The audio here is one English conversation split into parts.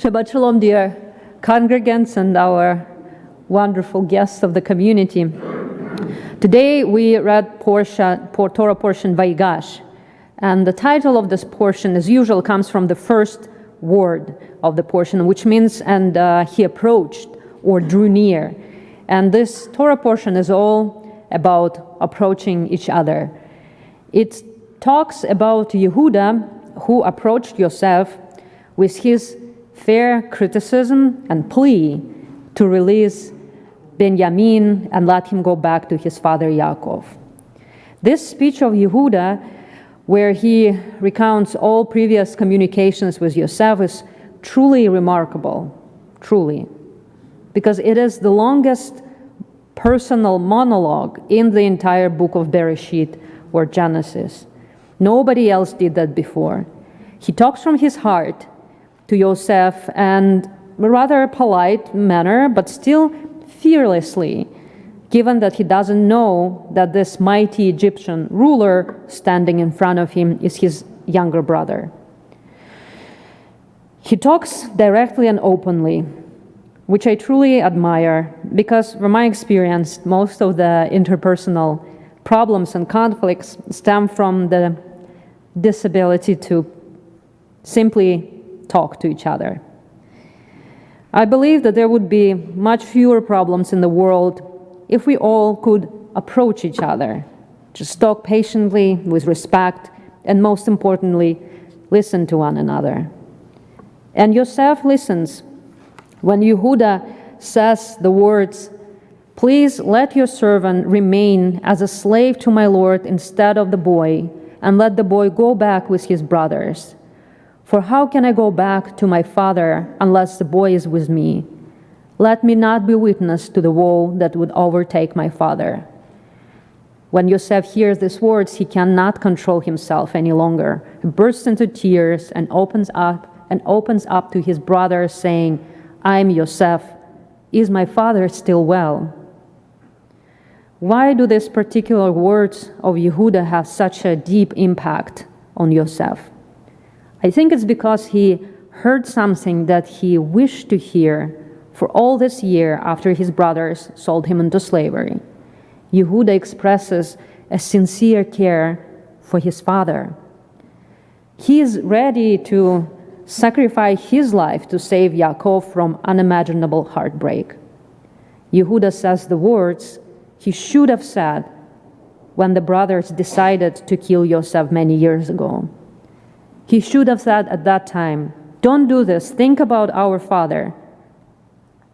Shabbat Shalom, dear congregants and our wonderful guests of the community. Today we read Torah portion Vayiggash, and the title of this portion, as usual, comes from the first word of the portion, which means, and he approached or drew near. And this Torah portion is all about approaching each other. It talks about Yehuda, who approached Yosef with his fair criticism and plea to release Benjamin and let him go back to his father Yaakov. This speech of Yehuda, where he recounts all previous communications with Yosef, is truly remarkable, truly, because it is the longest personal monologue in the entire book of Bereshit or Genesis. Nobody else did that before. He talks from his heart to Yosef in a rather polite manner, but still fearlessly, given that he doesn't know that this mighty Egyptian ruler standing in front of him is his younger brother. He talks directly and openly, which I truly admire, because from my experience, most of the interpersonal problems and conflicts stem from the disability to simply talk to each other. I believe that there would be much fewer problems in the world if we all could approach each other, just talk patiently, with respect, and most importantly, listen to one another. And Yosef listens. When Yehuda says the words, "Please let your servant remain as a slave to my Lord instead of the boy, and let the boy go back with his brothers. For how can I go back to my father unless the boy is with me? Let me not be witness to the woe that would overtake my father." When Yosef hears these words, he cannot control himself any longer. He bursts into tears and opens up to his brothers, saying, "I am Yosef. Is my father still well?" Why do these particular words of Yehuda have such a deep impact on Yosef? I think it's because he heard something that he wished to hear for all this year after his brothers sold him into slavery. Yehuda expresses a sincere care for his father. He is ready to sacrifice his life to save Yaakov from unimaginable heartbreak. Yehuda says the words he should have said when the brothers decided to kill Yosef many years ago. He should have said at that time, "Don't do this, think about our father."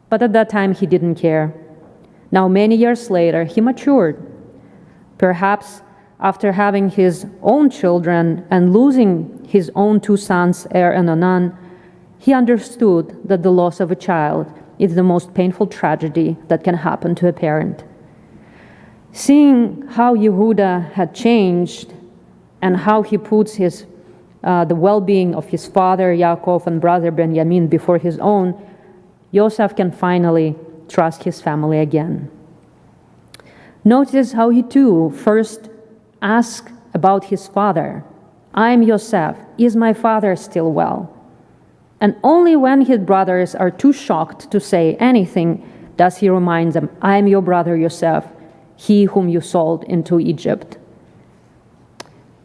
But at that time, he didn't care. Now, many years later, he matured. Perhaps after having his own children and losing his own two sons, Er and Onan, he understood that the loss of a child is the most painful tragedy that can happen to a parent. Seeing how Yehuda had changed and how he puts the well-being of his father Yaakov and brother Benjamin before his own, Yosef can finally trust his family again. Notice how he too first asked about his father. "I am Yosef. Is my father still well?" And only when his brothers are too shocked to say anything does he remind them, "I am your brother Yosef, he whom you sold into Egypt."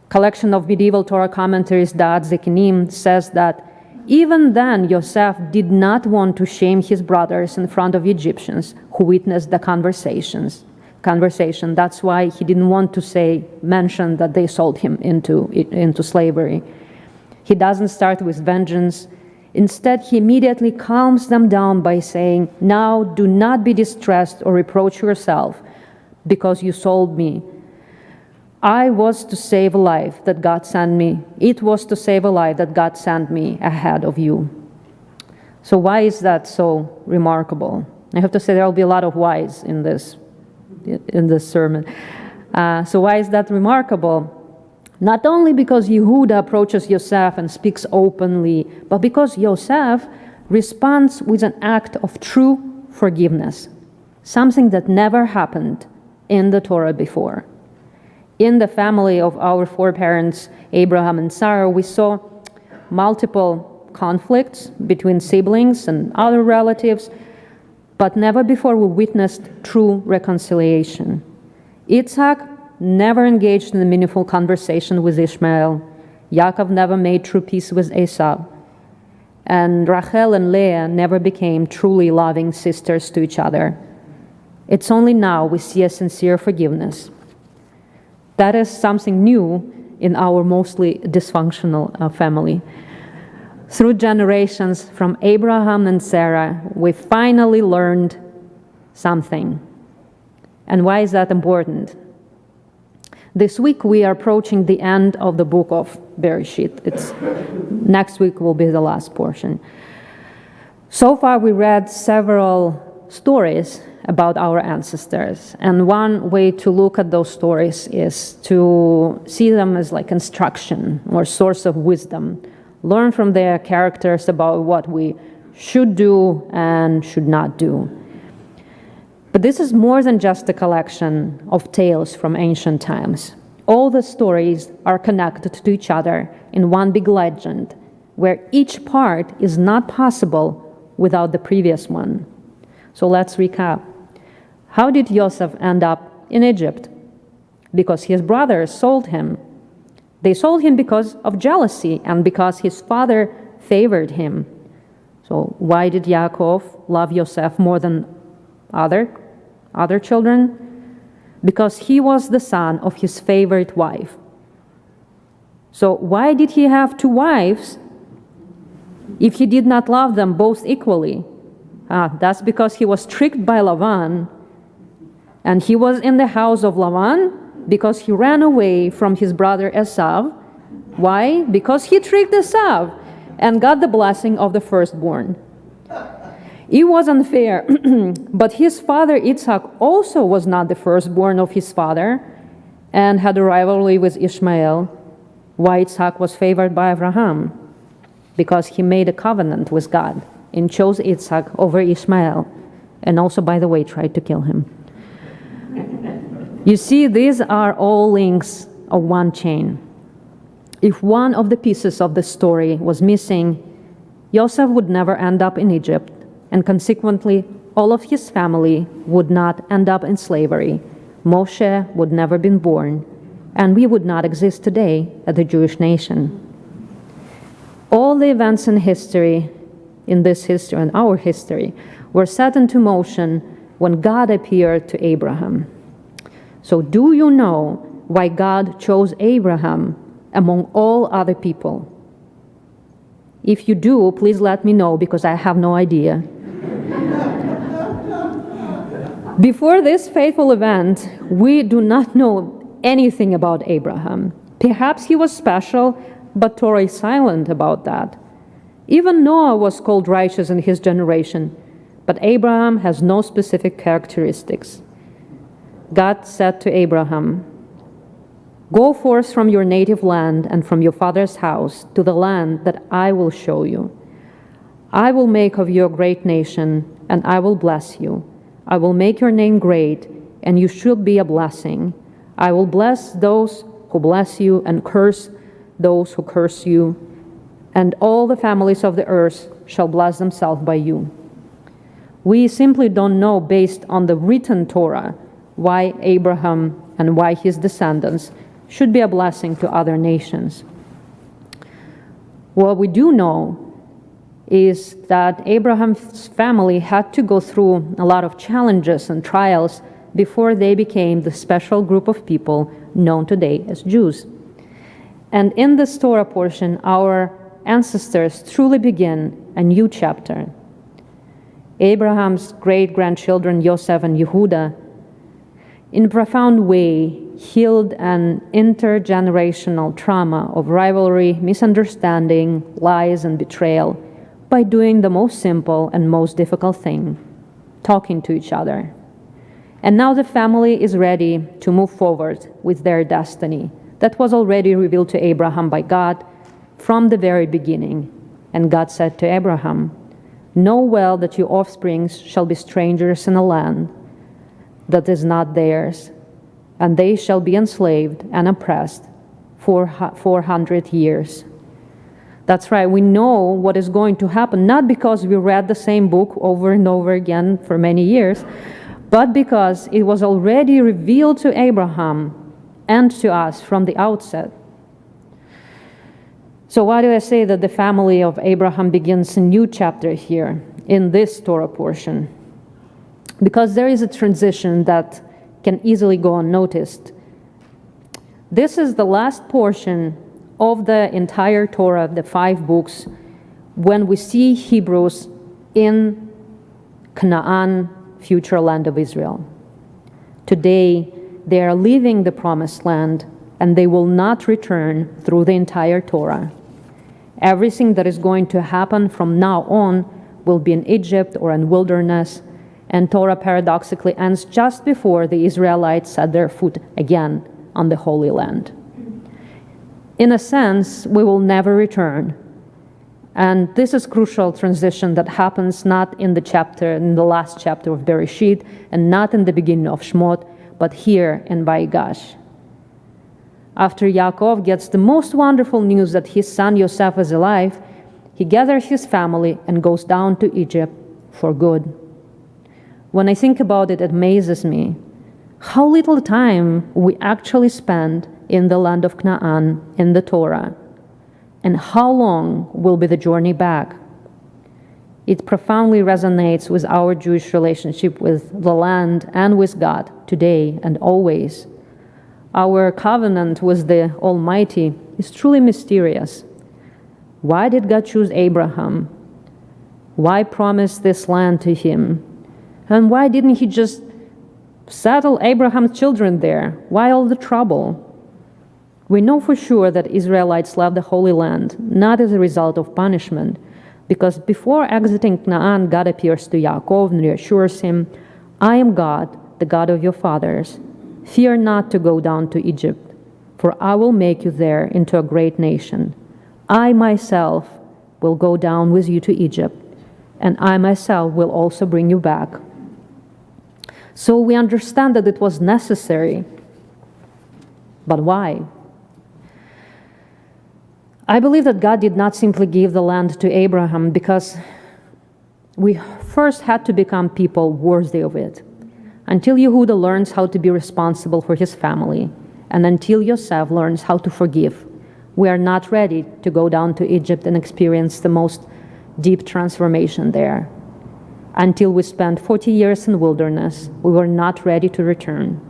Collection of medieval Torah commentaries, Da'at Zekinim, says that even then Yosef did not want to shame his brothers in front of Egyptians who witnessed the conversation. That's why he didn't want to mention that they sold him into slavery. He doesn't start with vengeance. Instead, he immediately calms them down by saying, "Now do not be distressed or reproach yourself because you sold me. I was to save a life that God sent me. It was to save a life that God sent me ahead of you." So why is that so remarkable? I have to say there will be a lot of whys in this sermon. So why is that remarkable? Not only because Yehuda approaches Yosef and speaks openly, but because Yosef responds with an act of true forgiveness, something that never happened in the Torah before. In the family of our foreparents, Abraham and Sarah, we saw multiple conflicts between siblings and other relatives, but never before we witnessed true reconciliation. Yitzhak never engaged in a meaningful conversation with Ishmael. Yaakov never made true peace with Esau. And Rachel and Leah never became truly loving sisters to each other. It's only now we see a sincere forgiveness. That is something new in our mostly dysfunctional family. Through generations from Abraham and Sarah, we finally learned something. And why is that important? This week we are approaching the end of the book of Bereshit. Next week will be the last portion. So far we read several stories about our ancestors, and one way to look at those stories is to see them as like instruction or source of wisdom. Learn from their characters about what we should do and should not do. But this is more than just a collection of tales from ancient times. All the stories are connected to each other in one big legend, where each part is not possible without the previous one. So let's recap. How did Joseph end up in Egypt? Because his brothers sold him. They sold him because of jealousy and because his father favored him. So why did Yaakov love Yosef more than other children? Because he was the son of his favorite wife. So why did he have two wives if he did not love them both equally? That's because he was tricked by Lavan, and he was in the house of Lavan because he ran away from his brother Esau. Why? Because he tricked Esau and got the blessing of the firstborn. It was unfair, but his father Yitzhak also was not the firstborn of his father and had a rivalry with Ishmael. Why Yitzhak was favored by Abraham? Because he made a covenant with God and chose Yitzhak over Ishmael, and also, by the way, tried to kill him. You see, these are all links of one chain. If one of the pieces of the story was missing, Joseph would never end up in Egypt, and consequently, all of his family would not end up in slavery. Moshe would never been born, and we would not exist today as a Jewish nation. All the events in history, in this history and our history, were set into motion when God appeared to Abraham. So do you know why God chose Abraham among all other people? If you do, please let me know, because I have no idea. Before this fateful event, we do not know anything about Abraham. Perhaps he was special, but Torah is silent about that. Even Noah was called righteous in his generation, but Abraham has no specific characteristics. God said to Abraham, "Go forth from your native land and from your father's house to the land that I will show you. I will make of you a great nation, and I will bless you. I will make your name great, and you should be a blessing. I will bless those who bless you and curse those who curse you, and all the families of the earth shall bless themselves by you." We simply don't know, based on the written Torah, why Abraham and why his descendants should be a blessing to other nations. What we do know is that Abraham's family had to go through a lot of challenges and trials before they became the special group of people known today as Jews. And in this Torah portion, our ancestors truly begin a new chapter. Abraham's great-grandchildren, Yosef and Yehuda, in a profound way, healed an intergenerational trauma of rivalry, misunderstanding, lies, and betrayal by doing the most simple and most difficult thing, talking to each other. And now the family is ready to move forward with their destiny that was already revealed to Abraham by God from the very beginning. And God said to Abraham, "Know well that your offspring shall be strangers in a land that is not theirs, and they shall be enslaved and oppressed for 400 years. That's right, we know what is going to happen, not because we read the same book over and over again for many years, but because it was already revealed to Abraham and to us from the outset. So why do I say that the family of Abraham begins a new chapter here in this Torah portion? Because there is a transition that can easily go unnoticed. This is the last portion of the entire Torah, the 5 books, when we see Hebrews in Canaan, future land of Israel. Today, they are leaving the promised land, and they will not return through the entire Torah. Everything that is going to happen from now on will be in Egypt or in wilderness, and Torah paradoxically ends just before the Israelites set their foot again on the Holy Land. In a sense, we will never return. And this is crucial transition that happens not in the last chapter of Bereshit, and not in the beginning of Shmot, but here in Vayiggash. After Yaakov gets the most wonderful news that his son Yosef is alive, he gathers his family and goes down to Egypt for good. When I think about it, it amazes me how little time we actually spend in the land of Canaan in the Torah, and how long will be the journey back. It profoundly resonates with our Jewish relationship with the land and with God today and always. Our covenant with the Almighty is truly mysterious. Why did God choose Abraham? Why promise this land to him? And why didn't he just settle Abraham's children there? Why all the trouble? We know for sure that Israelites left the Holy Land, not as a result of punishment, because before exiting Canaan, God appears to Yaakov and reassures him, "I am God, the God of your fathers. Fear not to go down to Egypt, for I will make you there into a great nation. I myself will go down with you to Egypt, and I myself will also bring you back." So we understand that it was necessary. But why? I believe that God did not simply give the land to Abraham because we first had to become people worthy of it. Until Yehuda learns how to be responsible for his family, and until Yosef learns how to forgive, we are not ready to go down to Egypt and experience the most deep transformation there. Until we spent 40 years in wilderness, we were not ready to return.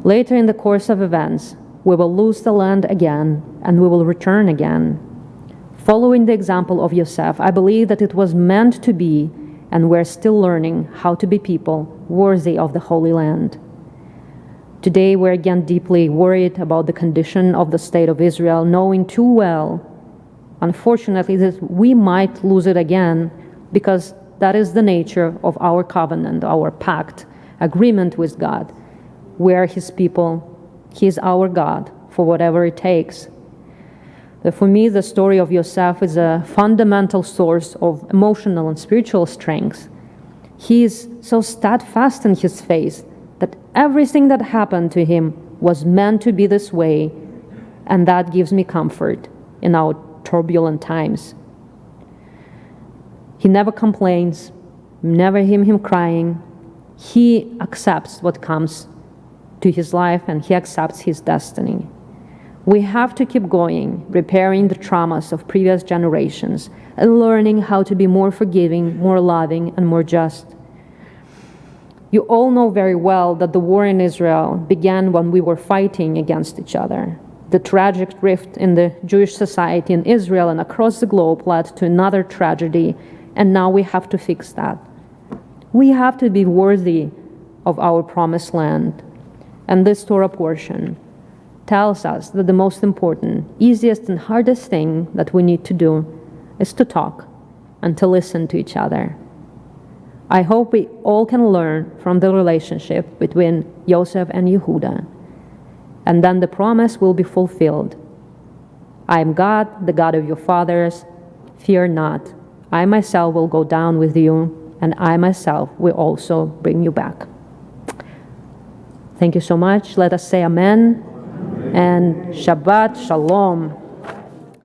Later in the course of events, we will lose the land again, and we will return again. Following the example of Yosef, I believe that it was meant to be, and we're still learning how to be people worthy of the Holy Land. Today, we're again deeply worried about the condition of the state of Israel, knowing too well, unfortunately, that we might lose it again, because that is the nature of our covenant, our pact, agreement with God. We are his people. He is our God for whatever it takes. For me, the story of Yosef is a fundamental source of emotional and spiritual strength. He is so steadfast in his faith that everything that happened to him was meant to be this way, and that gives me comfort in our turbulent times. He never complains, never hear him crying. He accepts what comes to his life, and he accepts his destiny. We have to keep going, repairing the traumas of previous generations, and learning how to be more forgiving, more loving, and more just. You all know very well that the war in Israel began when we were fighting against each other. The tragic rift in the Jewish society in Israel and across the globe led to another tragedy, and now we have to fix that. We have to be worthy of our promised land. And this Torah portion tells us that the most important, easiest, and hardest thing that we need to do is to talk and to listen to each other. I hope we all can learn from the relationship between Yosef and Yehuda, and then the promise will be fulfilled. I am God, the God of your fathers. Fear not. I myself will go down with you, and I myself will also bring you back. Thank you so much. Let us say Amen. And Shabbat Shalom.